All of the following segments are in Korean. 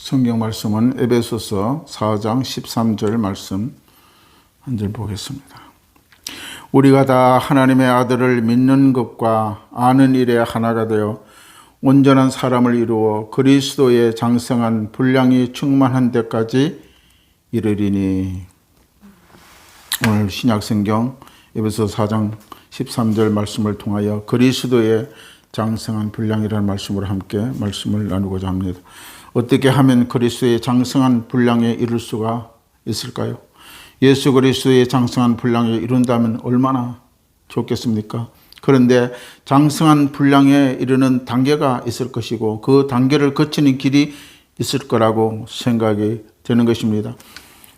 성경 말씀은 에베소서 4장 13절 말씀 한 절 보겠습니다. 우리가 다 하나님의 아들을 믿는 것과 아는 일에 하나가 되어 온전한 사람을 이루어 그리스도의 장성한 분량이 충만한 데까지 이르리니. 오늘 신약성경 에베소 4장 13절 말씀을 통하여 그리스도의 장성한 분량이라는 말씀으로 함께 말씀을 나누고자 합니다. 어떻게 하면 그리스도의 장성한 분량에 이룰 수가 있을까요? 예수 그리스도의 장성한 분량에 이룬다면 얼마나 좋겠습니까? 그런데 장성한 분량에 이르는 단계가 있을 것이고 그 단계를 거치는 길이 있을 거라고 생각이 되는 것입니다.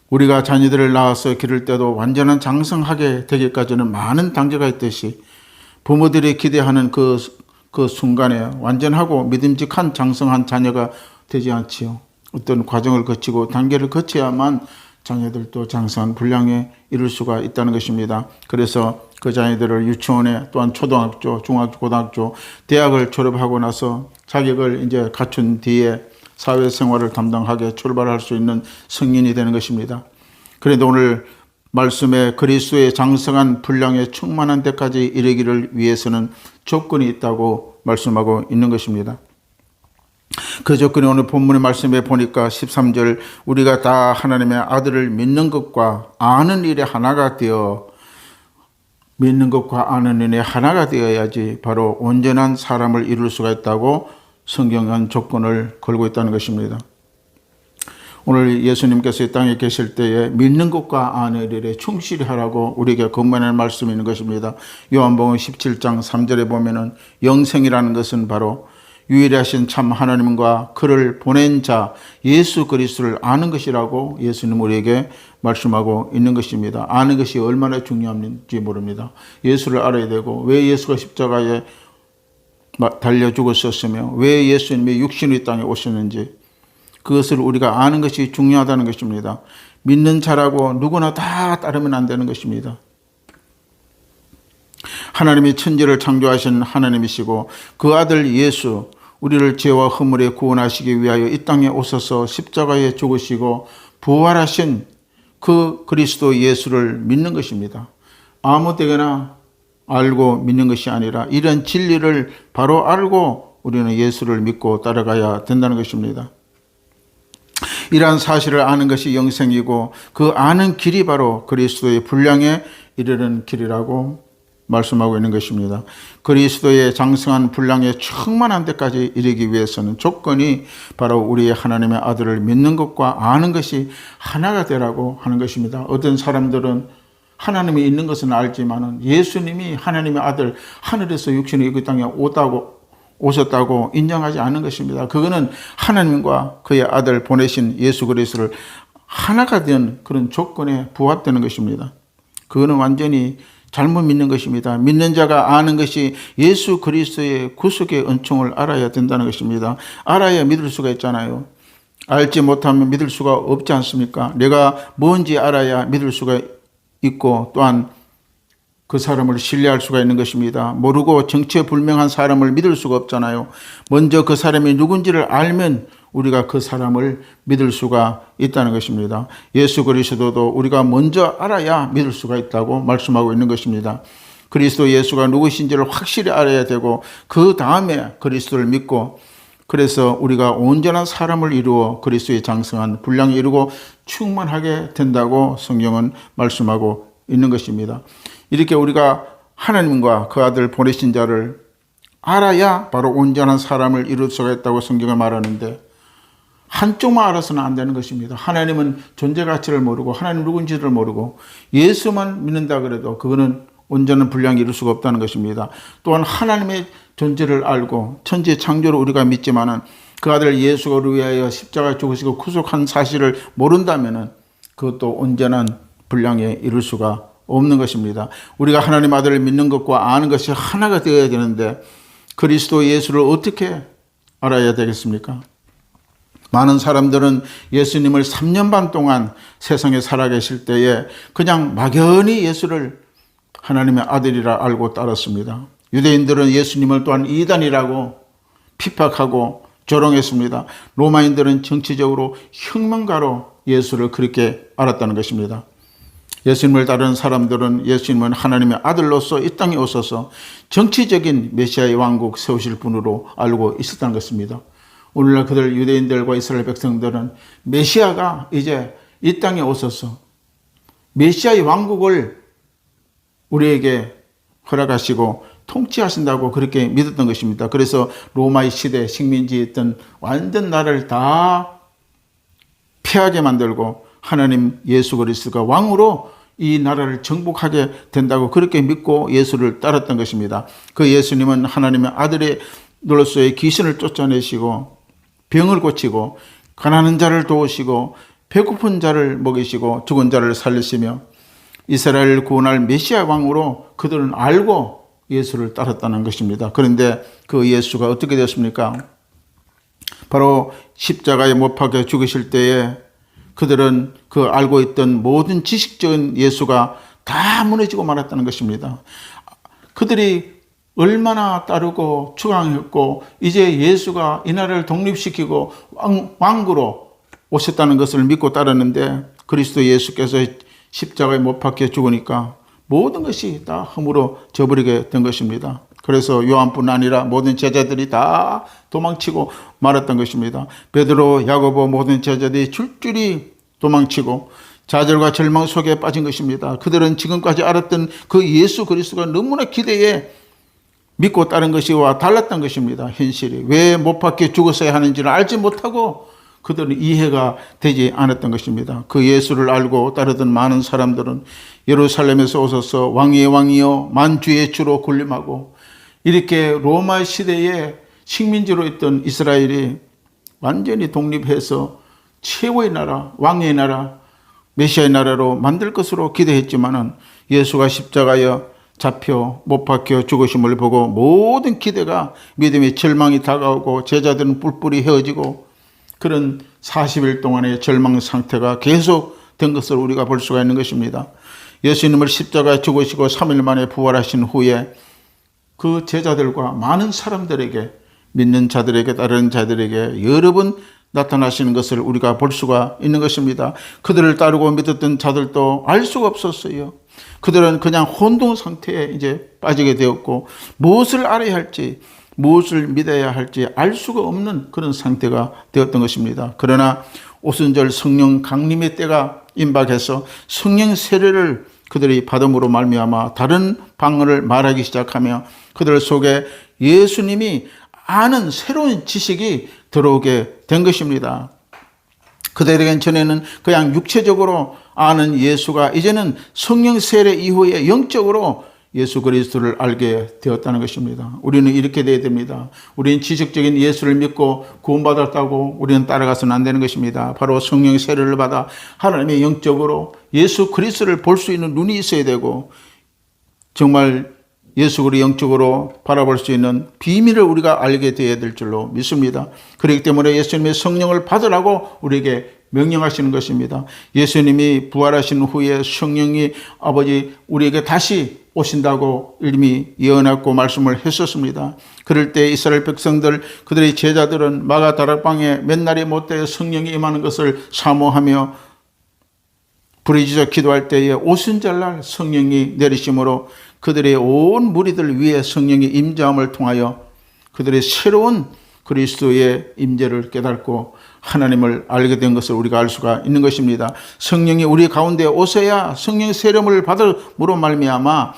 우리가 자녀들을 낳아서 기를 때도 완전한 장성하게 되기까지는 많은 단계가 있듯이 부모들이 기대하는 그 순간에 완전하고 믿음직한 장성한 자녀가 되지 않지요. 어떤 과정을 거치고 단계를 거쳐야만 자녀들도 장성한 분량에 이룰 수가 있다는 것입니다. 그래서 그 자녀들을 유치원에 또한 초등학교, 중학교, 고등학교, 대학을 졸업하고 나서 자격을 이제 갖춘 뒤에 사회생활을 담당하게 출발할 수 있는 성인이 되는 것입니다. 그런데 오늘 말씀에 그리스도의 장성한 분량에 충만한 데까지 이르기를 위해서는 조건이 있다고 말씀하고 있는 것입니다. 그 조건이 오늘 본문의 말씀에 보니까 13절 우리가 다 하나님의 아들을 믿는 것과 아는 일에 하나가 되어 믿는 것과 아는 일에 하나가 되어야지 바로 온전한 사람을 이룰 수가 있다고 성경은 조건을 걸고 있다는 것입니다. 오늘 예수님께서 이 땅에 계실 때에 믿는 것과 아는 일에 충실히 하라고 우리에게 권면하는 말씀이 있는 것입니다. 요한복음 17장 3절에 보면은 영생이라는 것은 바로 유일하신 참 하나님과 그를 보낸 자 예수 그리스도를 아는 것이라고 예수님 우리에게 말씀하고 있는 것입니다. 아는 것이 얼마나 중요한지 모릅니다. 예수를 알아야 되고 왜 예수가 십자가에 달려 죽었었으며 왜 예수님이 육신의 땅에 오셨는지 그것을 우리가 아는 것이 중요하다는 것입니다. 믿는 자라고 누구나 다 따르면 안 되는 것입니다. 하나님이 천지를 창조하신 하나님이시고 그 아들 예수 우리를 죄와 허물에 구원하시기 위하여 이 땅에 오셔서 십자가에 죽으시고 부활하신 그 그리스도 예수를 믿는 것입니다. 아무 때나 알고 믿는 것이 아니라 이런 진리를 바로 알고 우리는 예수를 믿고 따라가야 된다는 것입니다. 이러한 사실을 아는 것이 영생이고 그 아는 길이 바로 그리스도의 분량에 이르는 길이라고 말씀하고 있는 것입니다. 그리스도의 장성한 분량에 충만한 데까지 이르기 위해서는 조건이 바로 우리의 하나님의 아들을 믿는 것과 아는 것이 하나가 되라고 하는 것입니다. 어떤 사람들은 하나님이 있는 것은 알지만은 예수님이 하나님의 아들 하늘에서 육신의 이 땅에 오셨다고 인정하지 않는 것입니다. 그거는 하나님과 그의 아들 보내신 예수 그리스도를 하나가 된 그런 조건에 부합되는 것입니다. 그거는 완전히 잘못 믿는 것입니다. 믿는 자가 아는 것이 예수 그리스도의 구속의 은총을 알아야 된다는 것입니다. 알아야 믿을 수가 있잖아요. 알지 못하면 믿을 수가 없지 않습니까? 내가 뭔지 알아야 믿을 수가 있고 또한 그 사람을 신뢰할 수가 있는 것입니다. 모르고 정체불명한 사람을 믿을 수가 없잖아요. 먼저 그 사람이 누군지를 알면 우리가 그 사람을 믿을 수가 있다는 것입니다. 예수 그리스도도 우리가 먼저 알아야 믿을 수가 있다고 말씀하고 있는 것입니다. 그리스도 예수가 누구신지를 확실히 알아야 되고 그 다음에 그리스도를 믿고 그래서 우리가 온전한 사람을 이루어 그리스도의 장성한 분량을 이루고 충만하게 된다고 성경은 말씀하고 있는 것입니다. 이렇게 우리가 하나님과 그 아들 보내신 자를 알아야 바로 온전한 사람을 이룰 수가 있다고 성경은 말하는데 한쪽만 알아서는 안 되는 것입니다. 하나님은 존재 가치를 모르고 하나님 누군지를 모르고 예수만 믿는다 그래도 그거는 온전한 분량을 이룰 수가 없다는 것입니다. 또한 하나님의 존재를 알고 천지의 창조를 우리가 믿지만은 그 아들 예수가 우리 위하여 십자가에 죽으시고 구속한 사실을 모른다면은 그것도 온전한 분량에 이룰 수가 없는 것입니다. 우리가 하나님 아들을 믿는 것과 아는 것이 하나가 되어야 되는데 그리스도 예수를 어떻게 알아야 되겠습니까? 많은 사람들은 예수님을 3년 반 동안 세상에 살아계실 때에 그냥 막연히 예수를 하나님의 아들이라 알고 따랐습니다. 유대인들은 예수님을 또한 이단이라고 핍박하고 조롱했습니다. 로마인들은 정치적으로 혁명가로 예수를 그렇게 알았다는 것입니다. 예수님을 따르는 사람들은 예수님은 하나님의 아들로서 이 땅에 오셔서 정치적인 메시아의 왕국 세우실 분으로 알고 있었다는 것입니다. 오늘날 그들 유대인들과 이스라엘 백성들은 메시아가 이제 이 땅에 오셔서 메시아의 왕국을 우리에게 허락하시고 통치하신다고 그렇게 믿었던 것입니다. 그래서 로마의 시대 식민지였던 완전 나라를 다 패하게 만들고 하나님 예수 그리스도가 왕으로 이 나라를 정복하게 된다고 그렇게 믿고 예수를 따랐던 것입니다. 그 예수님은 하나님의 아들로서의 귀신을 쫓아내시고 병을 고치고 가난한 자를 도우시고 배고픈 자를 먹이시고 죽은 자를 살리시며 이스라엘을 구원할 메시아 왕으로 그들은 알고 예수를 따랐다는 것입니다. 그런데 그 예수가 어떻게 되었습니까? 바로 십자가에 못 박혀 죽으실 때에 그들은 그 알고 있던 모든 지식적인 예수가 다 무너지고 말았다는 것입니다. 그들이 얼마나 따르고 추앙했고 이제 예수가 이 나라를 독립시키고 왕구로 오셨다는 것을 믿고 따랐는데 그리스도 예수께서 십자가에 못 박혀 죽으니까 모든 것이 다 허물어 져버리게 된 것입니다. 그래서 요한뿐 아니라 모든 제자들이 다 도망치고 말았던 것입니다. 베드로, 야고보 모든 제자들이 줄줄이 도망치고 좌절과 절망 속에 빠진 것입니다. 그들은 지금까지 알았던 그 예수 그리스도가 너무나 기대에 믿고 따른 것이와 달랐던 것입니다. 현실이 왜 못 박혀 죽었어야 하는지를 알지 못하고 그들은 이해가 되지 않았던 것입니다. 그 예수를 알고 따르던 많은 사람들은 예루살렘에서 오셔서 왕의 왕이요 만주의 주로 군림하고 이렇게 로마 시대에 식민지로 있던 이스라엘이 완전히 독립해서 최고의 나라, 왕의 나라, 메시아의 나라로 만들 것으로 기대했지만은 예수가 십자가에 잡혀 못 박혀 죽으심을 보고 모든 기대가 믿음의 절망이 다가오고 제자들은 뿔뿔이 헤어지고 그런 40일 동안의 절망 상태가 계속된 것을 우리가 볼 수가 있는 것입니다. 예수님을 십자가에 죽으시고 3일 만에 부활하신 후에 그 제자들과 많은 사람들에게 믿는 자들에게 따르는 자들에게 여러 번 나타나시는 것을 우리가 볼 수가 있는 것입니다. 그들을 따르고 믿었던 자들도 알 수가 없었어요. 그들은 그냥 혼동 상태에 이제 빠지게 되었고 무엇을 알아야 할지 무엇을 믿어야 할지 알 수가 없는 그런 상태가 되었던 것입니다. 그러나 오순절 성령 강림의 때가 임박해서 성령 세례를 그들이 받음으로 말미암아 다른 방언을 말하기 시작하며 그들 속에 예수님이 아는 새로운 지식이 들어오게 된 것입니다. 그들에겐 전에는 그냥 육체적으로 아는 예수가 이제는 성령 세례 이후에 영적으로 예수 그리스도를 알게 되었다는 것입니다. 우리는 이렇게 되어야 됩니다. 우리는 지식적인 예수를 믿고 구원받았다고 우리는 따라가서는 안 되는 것입니다. 바로 성령 세례를 받아 하나님의 영적으로 예수 그리스도를 볼 수 있는 눈이 있어야 되고 정말 예수 그리스도 영적으로 바라볼 수 있는 비밀을 우리가 알게 되어야 될 줄로 믿습니다. 그렇기 때문에 예수님의 성령을 받으라고 우리에게 명령하시는 것입니다. 예수님이 부활하신 후에 성령이 아버지 우리에게 다시 오신다고 이미 예언하고 말씀을 했었습니다. 그럴 때 이스라엘 백성들 그들의 제자들은 마가 다락방에 몇 날이 못되어 성령이 임하는 것을 사모하며 부르짖어 기도할 때에 오순절날 성령이 내리심으로 그들의 온 무리들 위에 성령의 임재함을 통하여 그들의 새로운 그리스도의 임재를 깨닫고 하나님을 알게 된 것을 우리가 알 수가 있는 것입니다. 성령이 우리 가운데 오셔야 성령 세례를 받음으로 말미암아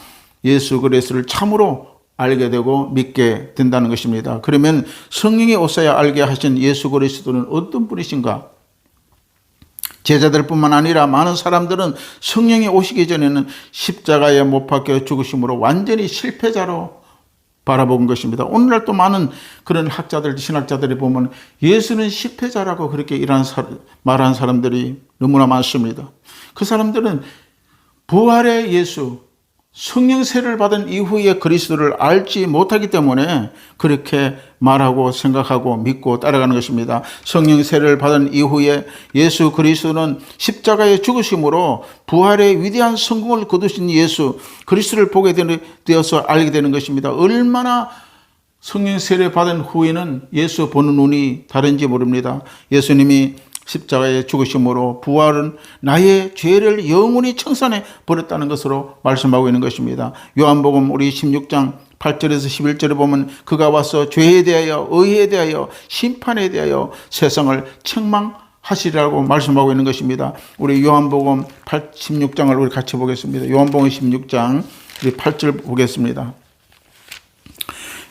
예수 그리스도를 참으로 알게 되고 믿게 된다는 것입니다. 그러면 성령이 오셔야 알게 하신 예수 그리스도는 어떤 분이신가? 제자들뿐만 아니라 많은 사람들은 성령이 오시기 전에는 십자가에 못 박혀 죽으심으로 완전히 실패자로 바라본 것입니다. 오늘날 또 많은 그런 학자들, 신학자들이 보면 예수는 실패자라고 그렇게 말하는 사람들이 너무나 많습니다. 그 사람들은 부활의 예수, 성령 세례를 받은 이후에 그리스도를 알지 못하기 때문에 그렇게 말하고 생각하고 믿고 따라가는 것입니다. 성령 세례를 받은 이후에 예수 그리스도는 십자가의 죽으심으로 부활의 위대한 성공을 거두신 예수 그리스도를 보게 되어서 알게 되는 것입니다. 얼마나 성령 세례 받은 후에는 예수 보는 눈이 다른지 모릅니다. 예수님이 십자가의 죽으심으로 부활은 나의 죄를 영원히 청산해 버렸다는 것으로 말씀하고 있는 것입니다. 요한복음 우리 16장 8절에서 11절에 보면 그가 와서 죄에 대하여 의에 대하여 심판에 대하여 세상을 책망하시리라고 말씀하고 있는 것입니다. 우리 요한복음 16장을 우리 같이 보겠습니다. 요한복음 16장 우리 8절 보겠습니다.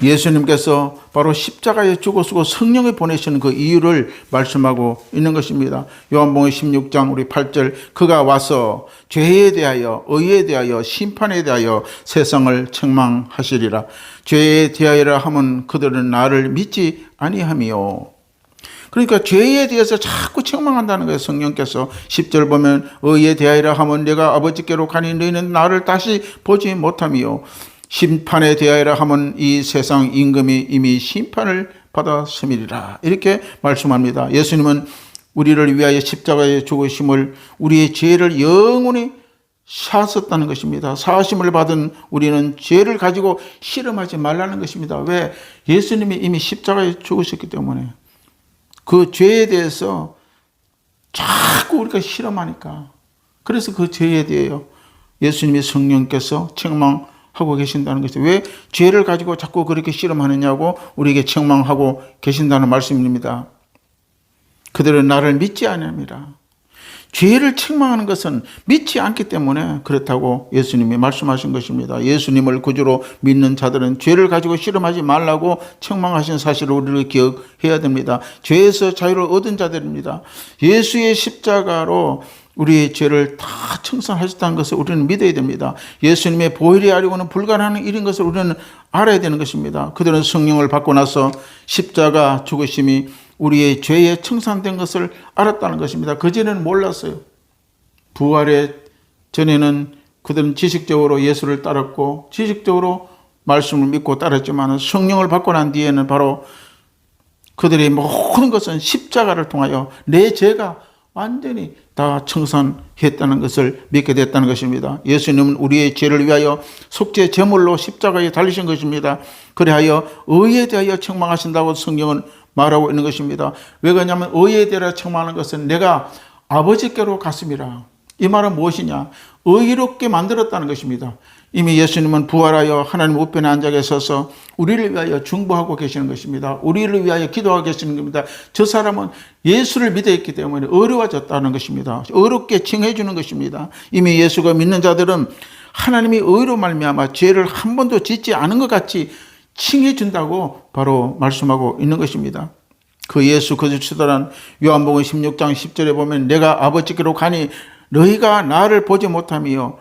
예수님께서 바로 십자가에 죽으시고 성령을 보내시는 그 이유를 말씀하고 있는 것입니다. 요한복음 16장 우리 8절 그가 와서 죄에 대하여 의에 대하여 심판에 대하여 세상을 책망하시리라. 죄에 대하여라 하면 그들은 나를 믿지 아니하며. 그러니까 죄에 대해서 자꾸 책망한다는 거예요. 성령께서 10절 보면 의에 대하여라 하면 내가 아버지께로 가니 너희는 나를 다시 보지 못하며 심판에 대하여라 하면 이 세상 임금이 이미 심판을 받았음이리라. 이렇게 말씀합니다. 예수님은 우리를 위하여 십자가에 죽으심을 우리의 죄를 영원히 사하셨다는 것입니다. 사하심을 받은 우리는 죄를 가지고 씨름하지 말라는 것입니다. 왜? 예수님이 이미 십자가에 죽으셨기 때문에 그 죄에 대해서 자꾸 우리가 씨름하니까 그래서 그 죄에 대하여 예수님의 성령께서 책망하고 계신다는 것이죠. 왜 죄를 가지고 자꾸 그렇게 씨름하느냐고 우리에게 책망하고 계신다는 말씀입니다. 그들은 나를 믿지 않습니다. 죄를 책망하는 것은 믿지 않기 때문에 그렇다고 예수님이 말씀하신 것입니다. 예수님을 구주로 믿는 자들은 죄를 가지고 씨름하지 말라고 책망하신 사실을 우리를 기억해야 됩니다. 죄에서 자유를 얻은 자들입니다. 예수의 십자가로 우리의 죄를 다 청산하셨다는 것을 우리는 믿어야 됩니다. 예수님의 보혈이 아니고는 불가능한 일인 것을 우리는 알아야 되는 것입니다. 그들은 성령을 받고 나서 십자가 죽으심이 우리의 죄에 청산된 것을 알았다는 것입니다. 그전에는 몰랐어요. 부활의 전에는 그들은 지식적으로 예수를 따랐고 지식적으로 말씀을 믿고 따랐지만 성령을 받고 난 뒤에는 바로 그들의 모든 것은 십자가를 통하여 내 죄가 완전히 다 청산했다는 것을 믿게 됐다는 것입니다. 예수님은 우리의 죄를 위하여 속죄 제물로 십자가에 달리신 것입니다. 그리하여 의에 대하여 책망하신다고 성경은 말하고 있는 것입니다. 왜 그러냐면 의에 대하여 책망하는 것은 내가 아버지께로 갔습니다. 이 말은 무엇이냐? 의롭게 만들었다는 것입니다. 이미 예수님은 부활하여 하나님 우편에 앉아 계셔서 우리를 위하여 중보하고 계시는 것입니다. 우리를 위하여 기도하고 계시는 겁니다. 저 사람은 예수를 믿었기 때문에 의로워졌다는 것입니다. 의롭게 칭해 주는 것입니다. 이미 예수가 믿는 자들은 하나님이 의로 말미암아 죄를 한 번도 짓지 않은 것 같이 칭해 준다고 바로 말씀하고 있는 것입니다. 그 예수 그리스도란 요한복음 16장 10절에 보면 내가 아버지께로 가니 너희가 나를 보지 못하며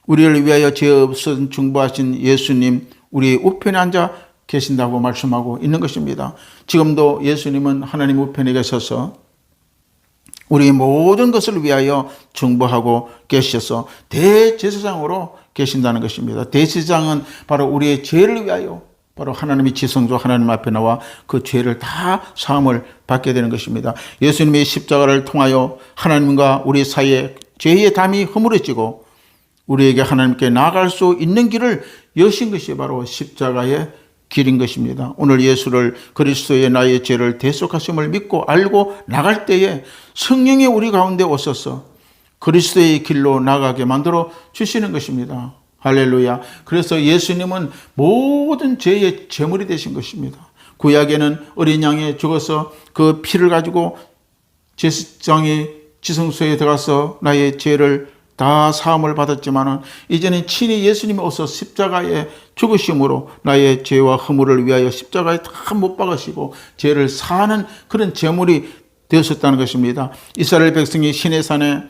우리를 위하여 죄 없은 중보하신 예수님 우리 우편에 앉아 계신다고 말씀하고 있는 것입니다. 지금도 예수님은 하나님 우편에 계셔서 우리 모든 것을 위하여 중보하고 계셔서 대제사장으로 계신다는 것입니다. 대제사장은 바로 우리의 죄를 위하여 바로 하나님의 지성소 하나님 앞에 나와 그 죄를 다 사함을 받게 되는 것입니다. 예수님의 십자가를 통하여 하나님과 우리 사이에 죄의 담이 허물어지고 우리에게 하나님께 나아갈 수 있는 길을 여신 것이 바로 십자가의 길인 것입니다. 오늘 예수를 그리스도의 나의 죄를 대속하심을 믿고 알고 나갈 때에 성령이 우리 가운데 오셔서 그리스도의 길로 나가게 만들어 주시는 것입니다. 할렐루야. 그래서 예수님은 모든 죄의 제물이 되신 것입니다. 구약에는 어린 양이 죽어서 그 피를 가지고 제사장이 지성소에 들어가서 나의 죄를 다 사함을 받았지만 이제는 친히 예수님이 오셔서 십자가에 죽으심으로 나의 죄와 허물을 위하여 십자가에 다 못 박으시고 죄를 사하는 그런 제물이 되었었다는 것입니다. 이스라엘 백성이 시내산에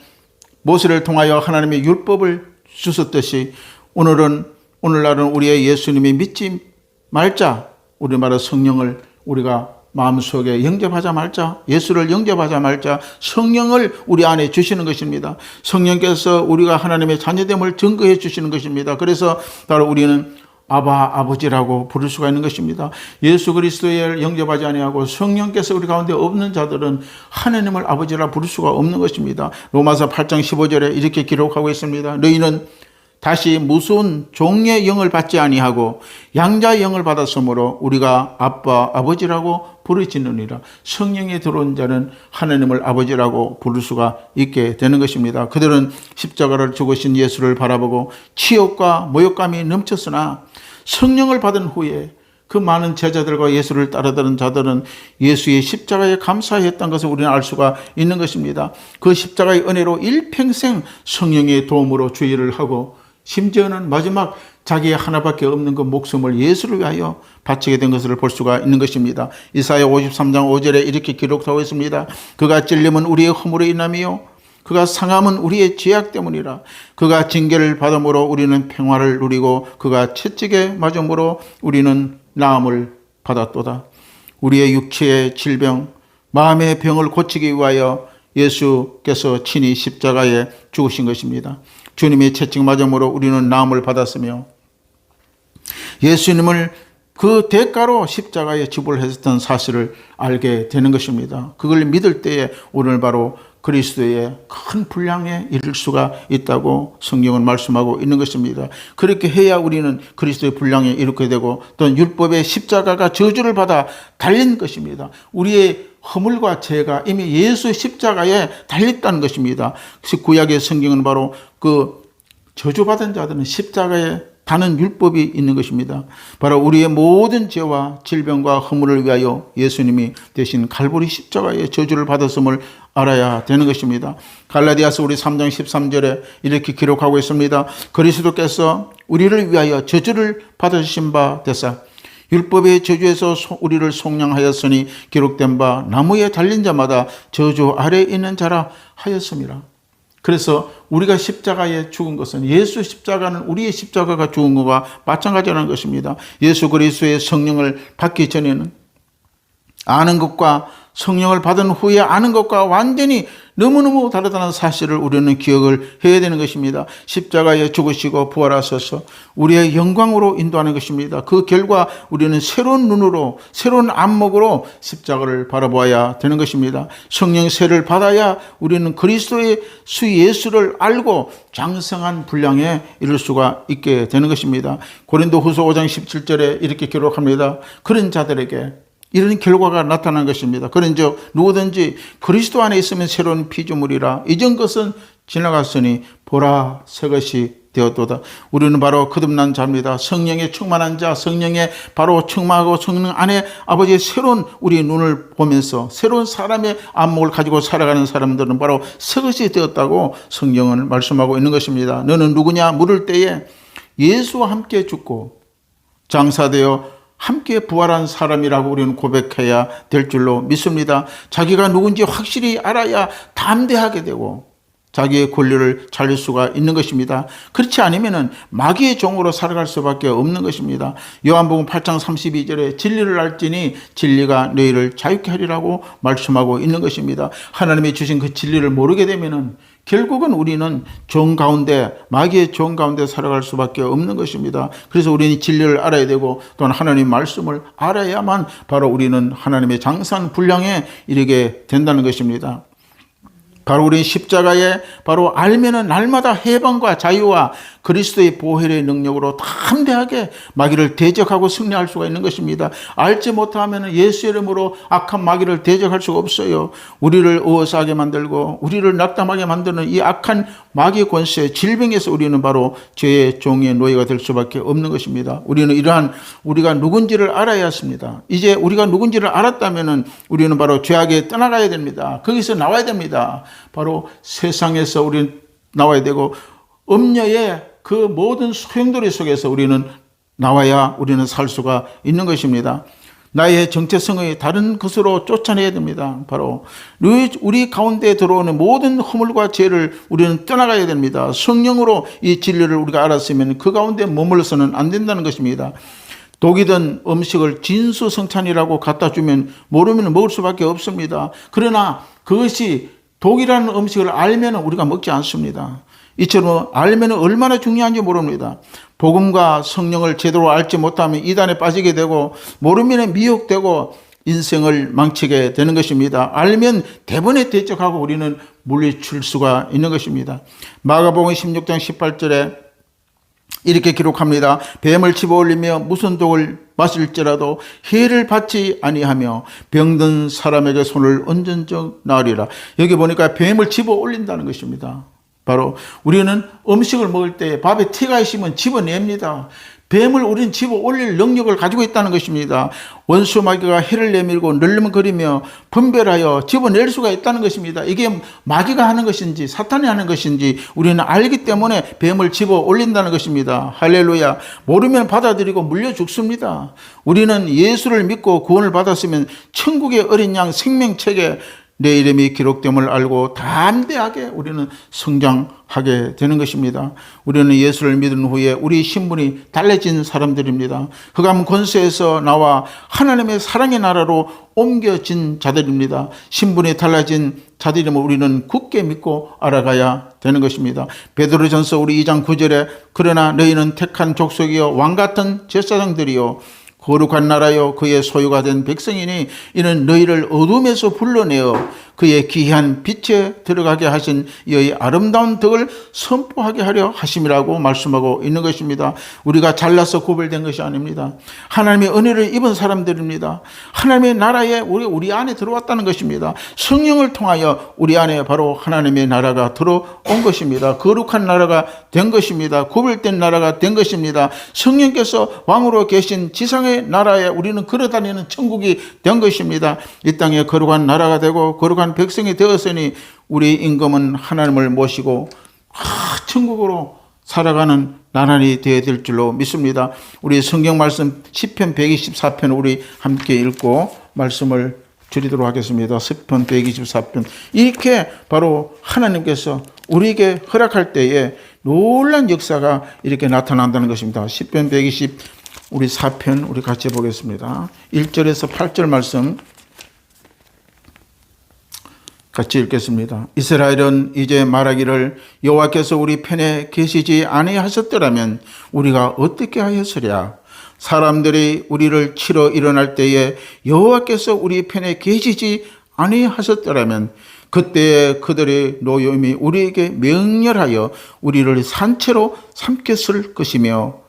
모세를 통하여 하나님의 율법을 주셨듯이 오늘날은 우리의 예수님이 믿지 말자, 우리말로 성령을 우리가 마음속에 영접하자 말자, 예수를 영접하자 말자, 성령을 우리 안에 주시는 것입니다. 성령께서 우리가 하나님의 자녀됨을 증거해 주시는 것입니다. 그래서 바로 우리는 아버지라고 부를 수가 있는 것입니다. 예수 그리스도를 영접하지 아니하고 성령께서 우리 가운데 없는 자들은 하나님을 아버지라 부를 수가 없는 것입니다. 로마서 8장 15절에 이렇게 기록하고 있습니다. 너희는 다시 무서운 종의 영을 받지 아니하고 양자의 영을 받았으므로 우리가 아빠 아버지라고 부르짖느니라. 성령이 들어온 자는 하나님을 아버지라고 부를 수가 있게 되는 것입니다. 그들은 십자가를 죽으신 예수를 바라보고 치욕과 모욕감이 넘쳤으나 성령을 받은 후에 그 많은 제자들과 예수를 따르던 자들은 예수의 십자가에 감사했던 것을 우리는 알 수가 있는 것입니다. 그 십자가의 은혜로 일평생 성령의 도움으로 주의를 하고 심지어는 마지막 자기의 하나밖에 없는 그 목숨을 예수를 위하여 바치게 된 것을 볼 수가 있는 것입니다. 이사야 53장 5절에 이렇게 기록하고 있습니다. 그가 찔림은 우리의 허물로 인함이요 그가 상함은 우리의 죄악 때문이라. 그가 징계를 받음으로 우리는 평화를 누리고 그가 채찍에 맞음으로 우리는 나음을 받았도다. 우리의 육체의 질병, 마음의 병을 고치기 위하여 예수께서 친히 십자가에 죽으신 것입니다. 주님의 채찍 맞음으로 우리는 나음을 받았으며 예수님을 그 대가로 십자가에 지불했던 사실을 알게 되는 것입니다. 그걸 믿을 때에 오늘 바로 그리스도의 큰 분량에 이를 수가 있다고 성경은 말씀하고 있는 것입니다. 그렇게 해야 우리는 그리스도의 분량에 이르게 되고 또는 율법의 십자가가 저주를 받아 달린 것입니다. 우리의 허물과 죄가 이미 예수 십자가에 달렸다는 것입니다. 구약의 성경은 바로 그 저주받은 자들은 십자가에 다는 율법이 있는 것입니다. 바로 우리의 모든 죄와 질병과 허물을 위하여 예수님이 대신 갈보리 십자가의 저주를 받았음을 알아야 되는 것입니다. 갈라디아서 우리 3장 13절에 이렇게 기록하고 있습니다. 그리스도께서 우리를 위하여 저주를 받으신 바 되사 율법의 저주에서 우리를 속량하였으니 기록된 바 나무에 달린 자마다 저주 아래에 있는 자라 하였습니다. 그래서 우리가 십자가에 죽은 것은 예수 십자가는 우리의 십자가가 죽은 것과 마찬가지라는 것입니다. 예수 그리스도의 성령을 받기 전에는 아는 것과 성령을 받은 후에 아는 것과 완전히 너무너무 다르다는 사실을 우리는 기억을 해야 되는 것입니다. 십자가에 죽으시고 부활하셔서 우리의 영광으로 인도하는 것입니다. 그 결과 우리는 새로운 눈으로 새로운 안목으로 십자가를 바라보아야 되는 것입니다. 성령 세를 받아야 우리는 그리스도의 수 예수를 알고 장성한 분량에 이를 수가 있게 되는 것입니다. 고린도후서 5장 17절에 이렇게 기록합니다. 그런 자들에게 이런 결과가 나타난 것입니다. 그런즉 누구든지 그리스도 안에 있으면 새로운 피조물이라 이전 것은 지나갔으니 보라 새 것이 되었도다. 우리는 바로 거듭난 자입니다. 성령에 충만한 자, 성령에 바로 충만하고 성령 안에 아버지의 새로운 우리의 눈을 보면서 새로운 사람의 안목을 가지고 살아가는 사람들은 바로 새 것이 되었다고 성경은 말씀하고 있는 것입니다. 너는 누구냐 물을 때에 예수와 함께 죽고 장사되어 함께 부활한 사람이라고 우리는 고백해야 될 줄로 믿습니다. 자기가 누군지 확실히 알아야 담대하게 되고 자기의 권리를 찾을 수가 있는 것입니다. 그렇지 않으면 마귀의 종으로 살아갈 수밖에 없는 것입니다. 요한복음 8장 32절에 진리를 알지니 진리가 너희를 자유케 하리라고 말씀하고 있는 것입니다. 하나님이 주신 그 진리를 모르게 되면 결국은 우리는 종 가운데 마귀의 종 가운데 살아갈 수밖에 없는 것입니다. 그래서 우리는 진리를 알아야 되고 또는 하나님의 말씀을 알아야만 바로 우리는 하나님의 장산 분량에 이르게 된다는 것입니다. 바로 우리 십자가에 바로 알면은 날마다 해방과 자유와 그리스도의 보혈의 능력으로 담대하게 마귀를 대적하고 승리할 수가 있는 것입니다. 알지 못하면 예수의 이름으로 악한 마귀를 대적할 수가 없어요. 우리를 어워싸게 만들고 우리를 낙담하게 만드는 이 악한 마귀의 권세, 질병에서 우리는 바로 죄의 종의 노예가 될 수밖에 없는 것입니다. 우리는 이러한 우리가 누군지를 알아야 했습니다. 이제 우리가 누군지를 알았다면 우리는 바로 죄악에 떠나가야 됩니다. 거기서 나와야 됩니다. 바로 세상에서 우리는 나와야 되고 음녀의 그 모든 소용돌이 속에서 우리는 나와야 우리는 살 수가 있는 것입니다. 나의 정체성의 다른 것으로 쫓아내야 됩니다. 바로 우리 가운데 들어오는 모든 허물과 죄를 우리는 떠나가야 됩니다. 성령으로 이 진리를 우리가 알았으면 그 가운데 머물러서는 안 된다는 것입니다. 독이 든 음식을 진수성찬이라고 갖다 주면 모르면 먹을 수밖에 없습니다. 그러나 그것이 독이라는 음식을 알면 우리가 먹지 않습니다. 이처럼 알면 얼마나 중요한지 모릅니다. 복음과 성령을 제대로 알지 못하면 이단에 빠지게 되고 모르면 미혹되고 인생을 망치게 되는 것입니다. 알면 대번에 대적하고 우리는 물리칠 수가 있는 것입니다. 마가복음 16장 18절에 이렇게 기록합니다. 뱀을 집어올리며 무슨 독을 마실지라도 해를 받지 아니하며 병든 사람에게 손을 얹은 적 나으리라. 여기 보니까 뱀을 집어올린다는 것입니다. 바로 우리는 음식을 먹을 때 밥에 티가 있으면 집어냅니다. 뱀을 우리는 집어 올릴 능력을 가지고 있다는 것입니다. 원수 마귀가 해를 내밀고 널름거리며 분별하여 집어낼 수가 있다는 것입니다. 이게 마귀가 하는 것인지 사탄이 하는 것인지 우리는 알기 때문에 뱀을 집어 올린다는 것입니다. 할렐루야. 모르면 받아들이고 물려 죽습니다. 우리는 예수를 믿고 구원을 받았으면 천국의 어린 양 생명책에 내 이름이 기록됨을 알고 담대하게 우리는 성장하게 되는 것입니다. 우리는 예수를 믿은 후에 우리 신분이 달라진 사람들입니다. 흑암 권세에서 나와 하나님의 사랑의 나라로 옮겨진 자들입니다. 신분이 달라진 자들임을 우리는 굳게 믿고 알아가야 되는 것입니다. 베드로전서 우리 2장 9절에 그러나 너희는 택한 족속이요 왕같은 제사장들이요 거룩한 나라요 그의 소유가 된 백성이니 이는 너희를 어둠에서 불러내어 그의 귀한 빛에 들어가게 하신 이의 아름다운 덕을 선포하게 하려 하심이라고 말씀하고 있는 것입니다. 우리가 잘나서 구별된 것이 아닙니다. 하나님의 은혜를 입은 사람들입니다. 하나님의 나라에 우리 안에 들어왔다는 것입니다. 성령을 통하여 우리 안에 바로 하나님의 나라가 들어온 것입니다. 거룩한 나라가 된 것입니다. 구별된 나라가 된 것입니다. 성령께서 왕으로 계신 지상의 나라에 우리는 걸어다니는 천국이 된 것입니다. 이 땅에 거룩한 나라가 되고 거룩한 백성이 되었으니 우리 임금은 하나님을 모시고 천국으로 살아가는 나날이 되어야 될 줄로 믿습니다. 우리 성경 말씀 시편 124편 우리 함께 읽고 말씀을 드리도록 하겠습니다. 시편 124편. 이렇게 바로 하나님께서 우리에게 허락할 때에 놀란 역사가 이렇게 나타난다는 것입니다. 시편 120 우리 4편 우리 같이 보겠습니다. 1절에서 8절 말씀 같이 읽겠습니다. 이스라엘은 이제 말하기를 여호와께서 우리 편에 계시지 아니하셨더라면 우리가 어떻게 하였으랴. 사람들이 우리를 치러 일어날 때에 여호와께서 우리 편에 계시지 아니하셨더라면 그때 그들의 노염이 우리에게 맹렬하여 우리를 산채로 삼켰을 것이며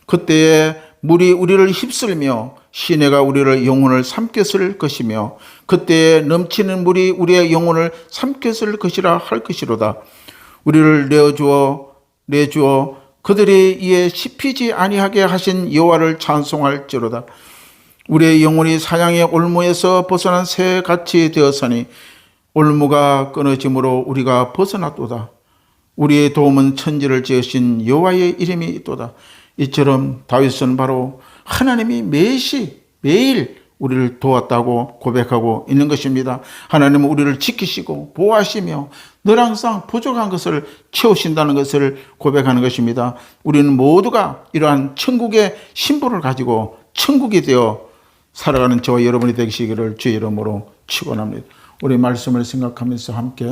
그때에 물이 우리를 휩쓸며 시내가 우리를 영혼을 삼켰을 것이며 그때에 넘치는 물이 우리의 영혼을 삼켰을 것이라 할 것이로다. 우리를 내주어 그들이 이에 씹히지 아니하게 하신 여호와를 찬송할지로다. 우리의 영혼이 사냥의 올무에서 벗어난 새같이 되었으니 올무가 끊어짐으로 우리가 벗어났도다. 우리의 도움은 천지를 지으신 여호와의 이름이 있도다. 이처럼 다윗은 바로 하나님이 매일 우리를 도왔다고 고백하고 있는 것입니다. 하나님은 우리를 지키시고 보호하시며 늘 항상 부족한 것을 채우신다는 것을 고백하는 것입니다. 우리는 모두가 이러한 천국의 신분을 가지고 천국이 되어 살아가는 저와 여러분이 되시기를 주의 이름으로 축원합니다. 우리 말씀을 생각하면서 함께